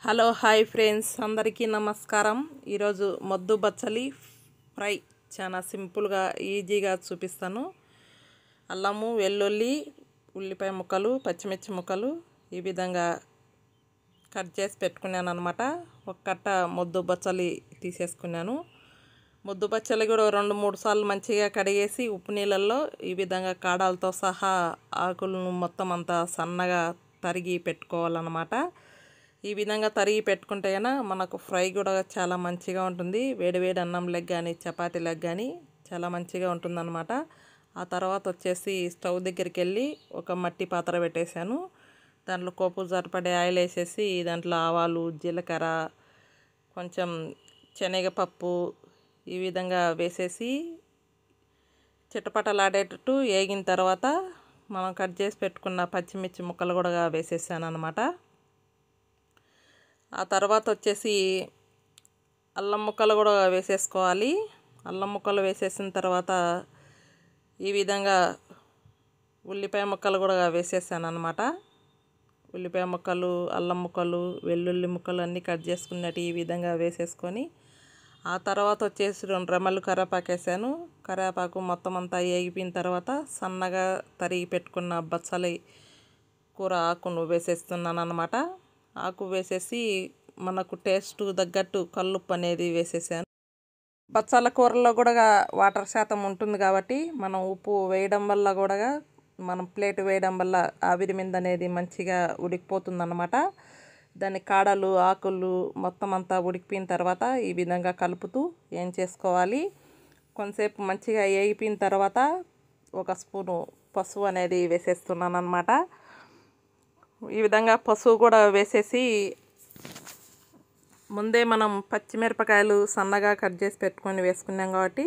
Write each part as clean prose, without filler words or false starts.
Hello hi friends, అందరికీ నమస్కారం. ఈరోజు మొద్దు బచ్చలి ఫ్రై చాలా సింపుల్గా ఈజీగా చూపిస్తాను. అల్లము, వెల్లుల్లి, ఉల్లిపాయ ముక్కలు, పచ్చిమిర్చి ముక్కలు ఈ విధంగా కట్ చేసి పెట్టుకున్నాను అనమాట. ఒక కట్ట మొద్దు బచ్చలి తీసేసుకున్నాను. మొద్దు బచ్చలి కూడా 2-3 సార్లు మంచిగా కడిగేసి ఉప్పు నీళ్ళల్లో ఈ విధంగా కాడాలతో సహా ఆకులను మొత్తం అంతా సన్నగా తరిగి పెట్టుకోవాలన్నమాట. ఈ విధంగా తరిగి పెట్టుకుంటే మనకు ఫ్రై కూడా చాలా మంచిగా ఉంటుంది. వేడివేడి అన్నంలకు కానీ చపాతీలకు కానీ చాలా మంచిగా ఉంటుందన్నమాట. ఆ తర్వాత వచ్చేసి స్టవ్ దగ్గరికి వెళ్ళి ఒక మట్టి పాత్ర పెట్టేశాను. దాంట్లో కోపు సరిపడే ఆయిల్ వేసేసి దాంట్లో ఆవాలు, జీలకర్ర, కొంచెం శనగపప్పు ఈ విధంగా వేసేసి చిటపటలాడేటట్టు వేగిన తర్వాత మనం కట్ చేసి పెట్టుకున్న పచ్చిమిర్చి ముక్కలు కూడా వేసేసాను అనమాట. ఆ తర్వాత వచ్చేసి అల్లం ముక్కలు కూడా వేసేసుకోవాలి. అల్లం ముక్కలు వేసేసిన తర్వాత ఈ విధంగా ఉల్లిపాయ ముక్కలు కూడా వేసేసాను అనమాట. ఉల్లిపాయ ముక్కలు, అల్లం ముక్కలు, వెల్లుల్లి ముక్కలు అన్నీ కట్ చేసుకున్నట్టు ఈ విధంగా వేసేసుకొని ఆ తర్వాత వచ్చేసి 2 రెమ్మలు కరివేపాకు వేసాను. కరివేపాకు మొత్తం అంతా వేగిపోయిన తర్వాత సన్నగా తరిగి పెట్టుకున్న బచ్చలి కూర ఆకును వేసేస్తున్నాను అనమాట. ఆకు వేసేసి మనకు టేస్ట్ తగ్గట్టు కల్లుప్పు అనేది వేసేసాను. బచ్చల కూరలో కూడా వాటర్ శాతం ఉంటుంది కాబట్టి మనం ఉప్పు వేయడం వల్ల కూడా మనం ప్లేట్ వేయడం వల్ల ఆవిరి మీద అనేది మంచిగా ఉడికిపోతుంది అన్నమాట. దాని కాడలు, ఆకులు మొత్తం అంతా ఉడికిపోయిన తర్వాత ఈ విధంగా కలుపుతూ ఏం చేసుకోవాలి, కొంతసేపు మంచిగా వేగిపోయిన తర్వాత 1 స్పూను పసుపు అనేది వేసేస్తున్నాను అన్నమాట. ఈ విధంగా పసుపు కూడా వేసేసి ముందే మనం పచ్చిమిరపకాయలు సన్నగా కట్ చేసి పెట్టుకొని వేసుకున్నాం కాబట్టి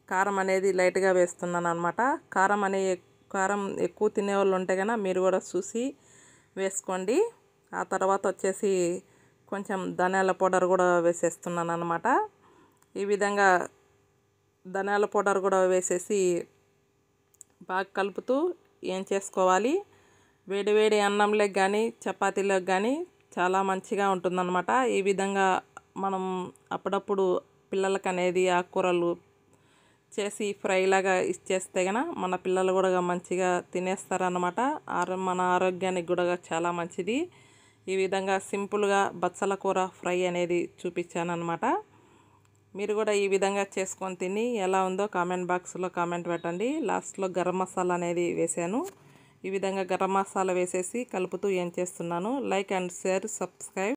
కారం అనేది లైట్గా వేస్తున్నాను అనమాట. కారం ఎక్కువ తినేవాళ్ళు ఉంటే కనుక మీరు కూడా చూసి వేసుకోండి. ఆ తర్వాత వచ్చేసి కొంచెం ధనియాల పౌడర్ కూడా వేసేస్తున్నాను అనమాట. ఈ విధంగా ధనియాల పౌడర్ కూడా వేసేసి బాగా కలుపుతూ ఏం చేసుకోవాలి, వేడివేడి అన్నంలోకి కానీ చపాతీలకు కానీ చాలా మంచిగా ఉంటుందన్నమాట. ఈ విధంగా మనం అప్పుడప్పుడు పిల్లలకి అనేది ఆకుకూరలు చేసి ఫ్రైలాగా ఇచ్చేస్తే కనుక మన పిల్లలు కూడా మంచిగా తినేస్తారన్నమాట. మన ఆరోగ్యానికి కూడా చాలా మంచిది. ఈ విధంగా సింపుల్గా బచ్చల కూర ఫ్రై అనేది చూపించాను అనమాట. మీరు కూడా ఈ విధంగా చేసుకొని తిని ఎలా ఉందో కామెంట్ బాక్స్లో కామెంట్ పెట్టండి. లాస్ట్లో గరం మసాలా అనేది వేసాను. ఈ విధంగా గరం మసాలా వేసేసి కలుపుతూ ఏం చేస్తున్నాను, లైక్ అండ్ షేర్, సబ్స్క్రైబ్.